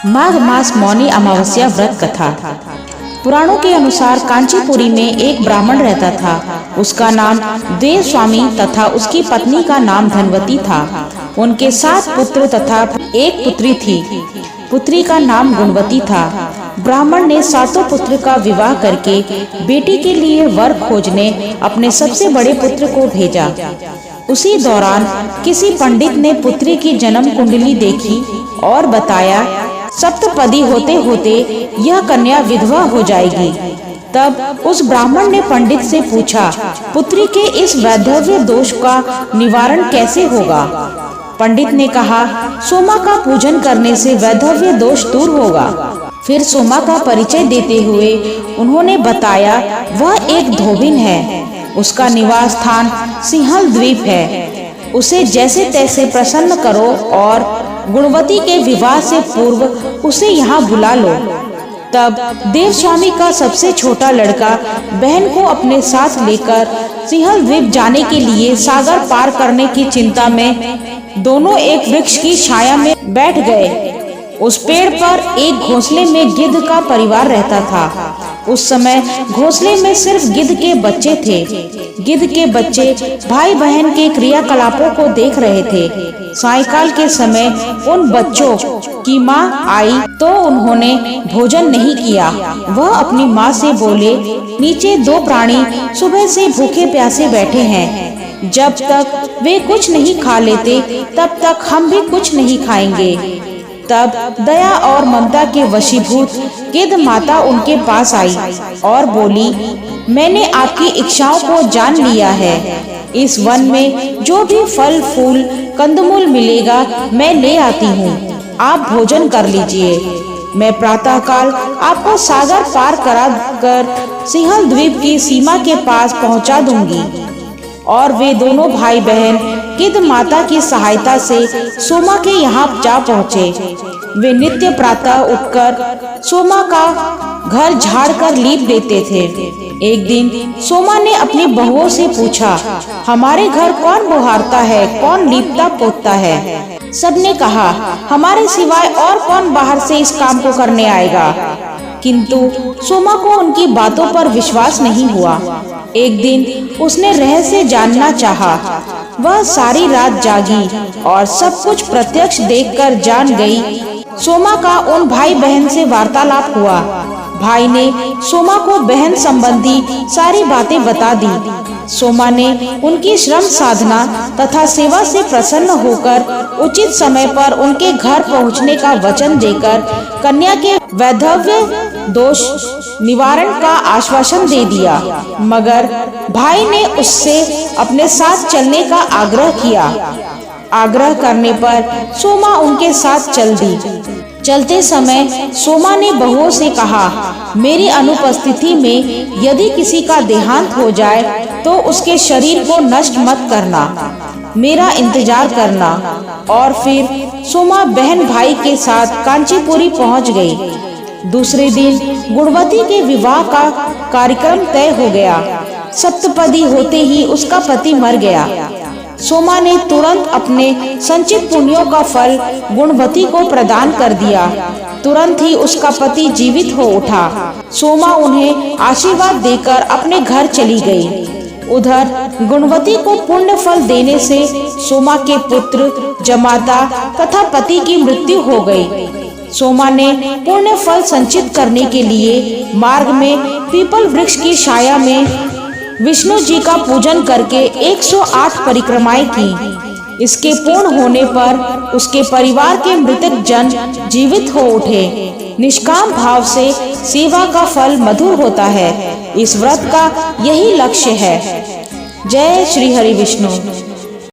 माघ मास मौनी अमावस्या व्रत कथा। पुराणों के अनुसार कांचीपुरी में एक ब्राह्मण रहता था। उसका नाम देव स्वामी तथा उसकी पत्नी का नाम धनवती था। उनके 7 पुत्र तथा एक पुत्री थी। पुत्री का नाम गुणवती था। ब्राह्मण ने 7 पुत्र का विवाह करके बेटी के लिए वर खोजने अपने सबसे बड़े पुत्र को भेजा। उसी दौरान किसी पंडित ने पुत्री की जन्म कुंडली देखी और बताया सप्तपदी होते होते यह कन्या विधवा हो जाएगी। तब उस ब्राह्मण ने पंडित से पूछा, पुत्री के इस वैधव्य दोष का निवारण कैसे होगा? पंडित ने कहा, सोमा का पूजन करने से वैधव्य दोष दूर होगा। फिर सोमा का परिचय देते हुए उन्होंने बताया वह एक धोबिन है। उसका निवास स्थान सिंहल द्वीप है। उसे जैसे तैसे प्रसन्न करो और गुणवती के विवाह से पूर्व उसे यहाँ बुला लो। तब देव स्वामी का सबसे छोटा लड़का बहन को अपने साथ लेकर सिंहल द्वीप जाने के लिए सागर पार करने की चिंता में दोनों एक वृक्ष की छाया में बैठ गए। उस पेड़ पर एक घोंसले में गिद्ध का परिवार रहता था। उस समय घोंसले में सिर्फ गिद्ध के बच्चे थे। गिद्ध के बच्चे भाई बहन के क्रियाकलापों को देख रहे थे। सायंकाल के समय उन बच्चों की माँ आई तो उन्होंने भोजन नहीं किया। वह अपनी माँ से बोले, नीचे 2 प्राणी सुबह से भूखे प्यासे बैठे हैं। जब तक वे कुछ नहीं खा लेते तब तक हम भी कुछ नहीं खाएंगे। तब दया और ममता के वशीभूत गिद्ध माता उनके पास आई और बोली, मैंने आपकी इच्छाओं को जान लिया है। इस वन में जो भी फल फूल कंदमूल मिलेगा मैं ले आती हूँ। आप भोजन कर लीजिए। मैं प्रातःकाल आपको सागर पार करा कर सिंहल द्वीप की सीमा के पास पहुँचा दूंगी। और वे दोनों भाई बहन गिद्ध माता की सहायता से सोमा के यहाँ जा पहुँचे। वे नित्य प्रातः उठकर सोमा का घर झाड़ कर लीप देते थे। एक दिन सोमा ने अपनी बहुओं से पूछा, हमारे घर कौन बुहारता है, कौन लीपता पोतता है? सबने कहा, हमारे सिवाय और कौन बाहर से इस काम को करने आएगा? किंतु सोमा को उनकी बातों पर विश्वास नहीं हुआ। एक दिन उसने रहस्य जानना चाहा। वह सारी रात जागी और सब कुछ प्रत्यक्ष देखकर जान गई। सोमा का उन भाई बहन से वार्तालाप हुआ। भाई ने सोमा को बहन संबंधी सारी बातें बता दी। सोमा ने उनकी श्रम साधना तथा सेवा से प्रसन्न होकर उचित समय पर उनके घर पहुंचने का वचन देकर कन्या के वैधव्य दोष निवारण का आश्वासन दे दिया। मगर भाई ने उससे अपने साथ चलने का आग्रह किया। आग्रह करने पर सोमा उनके साथ चल दी। चलते समय सोमा ने बहुओं से कहा, मेरी अनुपस्थिति में यदि किसी का देहांत हो जाए तो उसके शरीर को नष्ट मत करना, मेरा इंतजार करना। और फिर सोमा बहन भाई के साथ कांचीपुरी पहुंच गई। दूसरे दिन गुणवती के विवाह का कार्यक्रम तय हो गया। सप्तपदी होते ही उसका पति मर गया। सोमा ने तुरंत अपने संचित पुण्यों का फल गुणवती को प्रदान कर दिया। तुरंत ही उसका पति जीवित हो उठा। सोमा उन्हें आशीर्वाद देकर अपने घर चली गई। उधर गुणवती को पुण्य फल देने से सोमा के पुत्र जमाता तथा पति की मृत्यु हो गई। सोमा ने पुण्य फल संचित करने के लिए मार्ग में पीपल वृक्ष की छाया में विष्णु जी का पूजन करके 108 परिक्रमाएं की। इसके पूर्ण होने पर उसके परिवार के मृतक जन जीवित हो उठे। निष्काम भाव से सेवा का फल मधुर होता है। इस व्रत का यही लक्ष्य है। जय श्री हरि विष्णु।